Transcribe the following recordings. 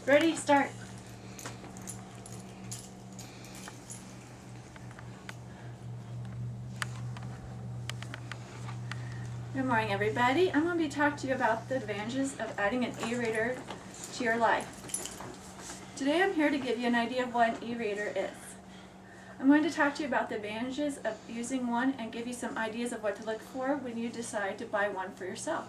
Ready, start. Good morning, everybody. I'm going to be talking to you about the advantages of adding an e-reader to your life. Today I'm here to give you an idea of what an e-reader is. I'm going to talk to you about the advantages of using one and give you some ideas of what to look for when you decide to buy one for yourself.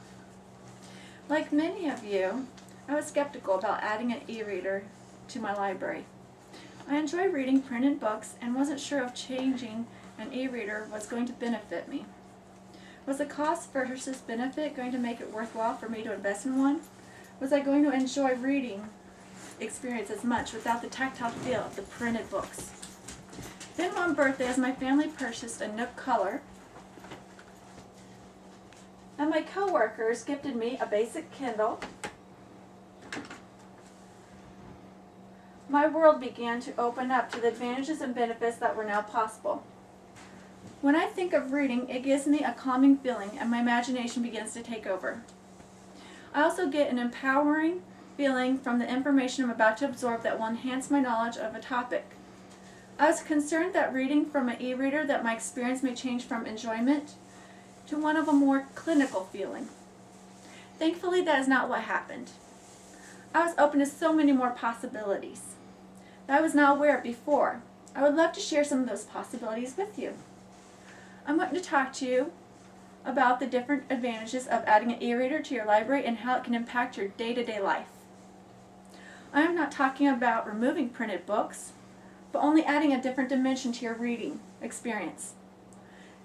Like many of you, I was skeptical about adding an e-reader to my library. I enjoy reading printed books and wasn't sure if changing an e-reader was going to benefit me. Was the cost versus benefit going to make it worthwhile for me to invest in one? Was I going to enjoy reading experience as much without the tactile feel of the printed books? Then one birthday, as my family purchased a Nook Color, and my co-workers gifted me a basic Kindle, my world began to open up to the advantages and benefits that were now possible. When I think of reading, it gives me a calming feeling and my imagination begins to take over. I also get an empowering feeling from the information I'm about to absorb that will enhance my knowledge of a topic. I was concerned that reading from an e-reader that my experience may change from enjoyment to one of a more clinical feeling. Thankfully, that is not what happened. I was open to so many more possibilities that I was not aware of before. I would love to share some of those possibilities with you. I'm going to talk to you about the different advantages of adding an e-reader to your library and how it can impact your day-to-day life. I am not talking about removing printed books, but only adding a different dimension to your reading experience.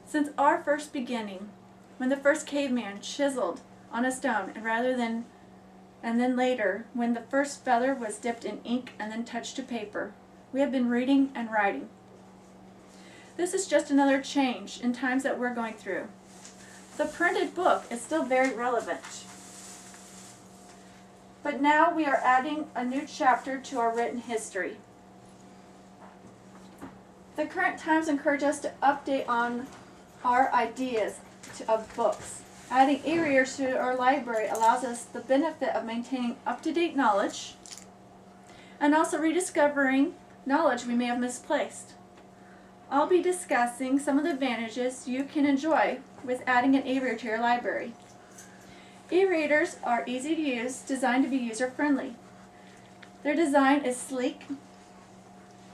Since our first beginning, when the first caveman chiseled on a stone, and then later, when the first feather was dipped in ink and then touched to paper, we have been reading and writing. This is just another change in times that we're going through. The printed book is still very relevant. But now we are adding a new chapter to our written history. The current times encourage us to update on our ideas of books. Adding e-readers to our library allows us the benefit of maintaining up-to-date knowledge and also rediscovering knowledge we may have misplaced. I'll be discussing some of the advantages you can enjoy with adding an e-reader to your library. E-readers are easy to use, designed to be user-friendly. Their design is sleek,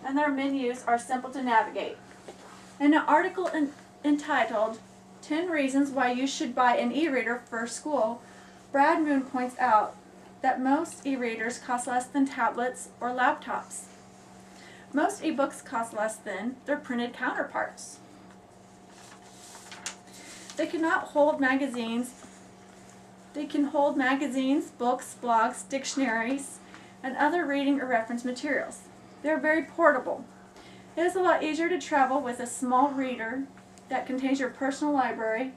and their menus are simple to navigate. In an article entitled 10 Reasons Why You Should Buy an E-Reader for School, Brad Moon points out that most e-readers cost less than tablets or laptops. Most e-books cost less than their printed counterparts. They cannot hold magazines. They can hold magazines, books, blogs, dictionaries, and other reading or reference materials. They are very portable. It is a lot easier to travel with a small reader that contains your personal library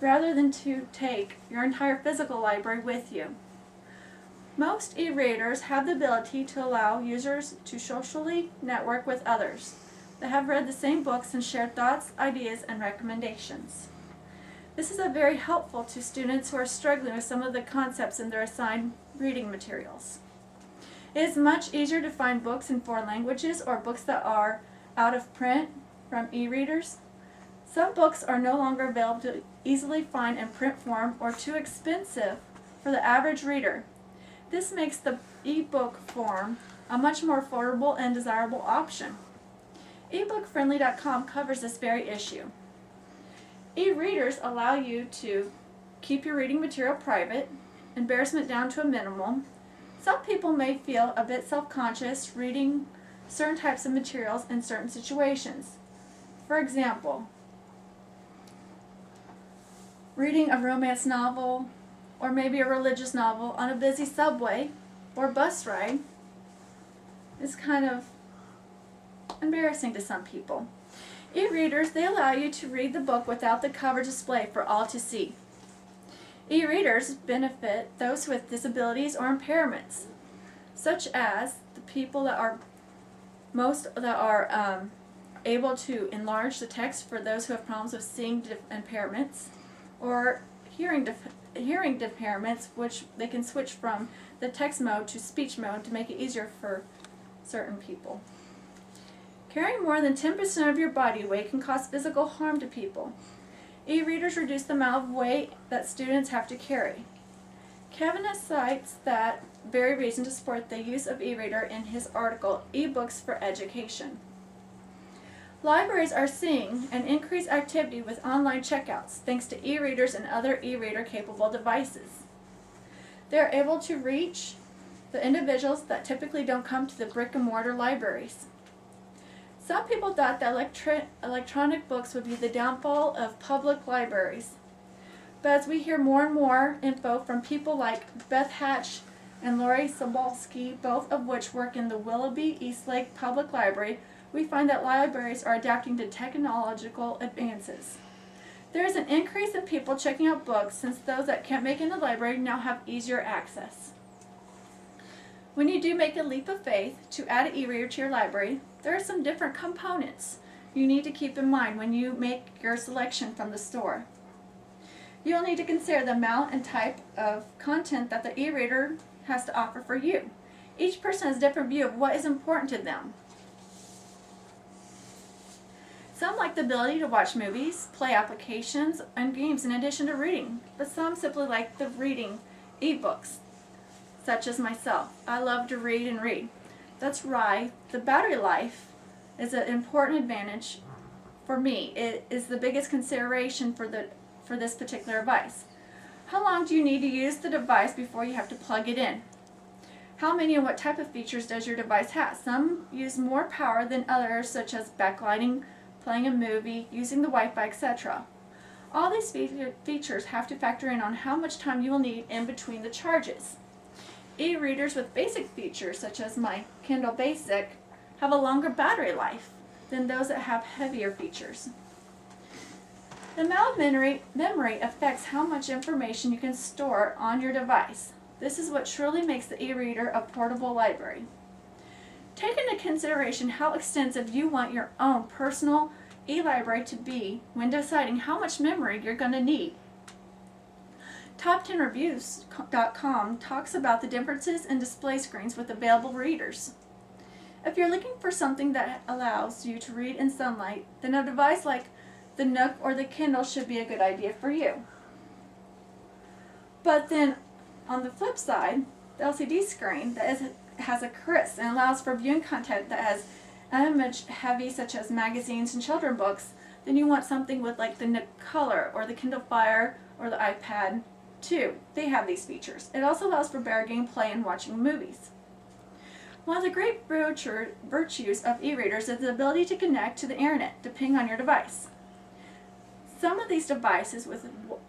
rather than to take your entire physical library with you. Most e-readers have the ability to allow users to socially network with others that have read the same books and share thoughts, ideas, and recommendations. This is very helpful to students who are struggling with some of the concepts in their assigned reading materials. It is much easier to find books in foreign languages or books that are out of print from e-readers. Some books are no longer available to easily find in print form or too expensive for the average reader. This makes the e-book form a much more affordable and desirable option. ebookfriendly.com covers this very issue. E-readers allow you to keep your reading material private, embarrassment down to a minimum. Some people may feel a bit self-conscious reading certain types of materials in certain situations. For example, reading a romance novel or maybe a religious novel on a busy subway or bus ride is kind of embarrassing to some people. E-readers, they allow you to read the book without the cover display for all to see. E-readers benefit those with disabilities or impairments, such as the people that are able to enlarge the text for those who have problems with seeing impairments, or hearing impairments, which they can switch from the text mode to speech mode to make it easier for certain people. Carrying more than 10% of your body weight can cause physical harm to people. E-readers reduce the amount of weight that students have to carry. Kavanaugh cites that very reason to support the use of e-reader in his article, E-Books for Education. Libraries are seeing an increased activity with online checkouts thanks to e-readers and other e-reader capable devices. They are able to reach the individuals that typically don't come to the brick and mortar libraries. Some people thought that electronic books would be the downfall of public libraries. But as we hear more and more info from people like Beth Hatch and Lori Sobolski, both of which work in the Willoughby Eastlake Public Library, we find that libraries are adapting to technological advances. There is an increase in people checking out books since those that can't make it in the library now have easier access. When you do make a leap of faith to add an e-reader to your library, there are some different components you need to keep in mind when you make your selection from the store. You'll need to consider the amount and type of content that the e-reader has to offer for you. Each person has a different view of what is important to them. Some like the ability to watch movies, play applications, and games in addition to reading, but some simply like the reading e-books, such as myself. I love to read and read. That's right, the battery life is an important advantage for me. It is the biggest consideration for this particular device. How long do you need to use the device before you have to plug it in? How many and what type of features does your device have? Some use more power than others, such as backlighting, playing a movie, using the Wi-Fi, etc. All these features have to factor in on how much time you will need in between the charges. E-readers with basic features, such as my Kindle Basic, have a longer battery life than those that have heavier features. The amount of memory affects how much information you can store on your device. This is what truly makes the e-reader a portable library. Take into consideration how extensive you want your own personal e-library to be when deciding how much memory you're going to need. Top10reviews.com talks about the differences in display screens with available readers. If you're looking for something that allows you to read in sunlight, then a device like the Nook or the Kindle should be a good idea for you. But then, on the flip side, the LCD screen has a crisp and allows for viewing content that has an image heavy, such as magazines and children books, then you want something with like the Nook Color or the Kindle Fire or the iPad 2. They have these features. It also allows for better gameplay and watching movies. One of the great virtues of e-readers is the ability to connect to the internet, depending on your device. Some of these devices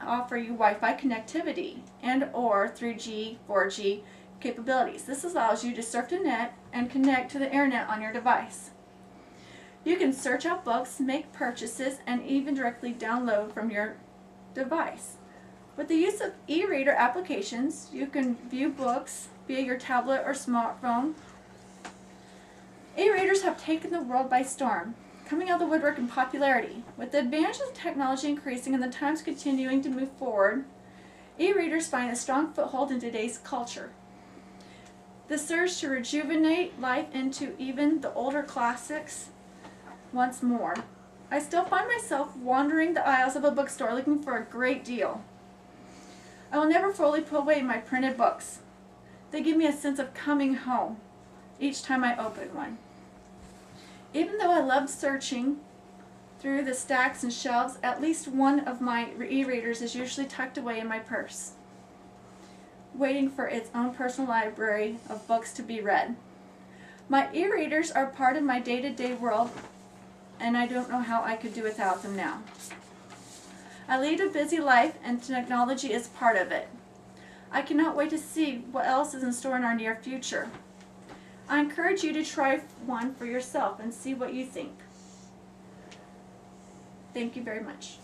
offer you Wi-Fi connectivity and or 3G, 4G capabilities. This allows you to surf the net and connect to the internet on your device. You can search out books, make purchases, and even directly download from your device. With the use of e-reader applications, you can view books via your tablet or smartphone. E-readers have taken the world by storm, coming out of the woodwork in popularity. With the advantages of technology increasing and the times continuing to move forward, e-readers find a strong foothold in today's culture. The surge to rejuvenate life into even the older classics once more. I still find myself wandering the aisles of a bookstore looking for a great deal. I will never fully put away my printed books. They give me a sense of coming home each time I open one. Even though I love searching through the stacks and shelves, at least one of my e-readers is usually tucked away in my purse, waiting for its own personal library of books to be read. My e-readers are part of my day-to-day world, and I don't know how I could do without them now. I lead a busy life, and technology is part of it. I cannot wait to see what else is in store in our near future. I encourage you to try one for yourself and see what you think. Thank you very much.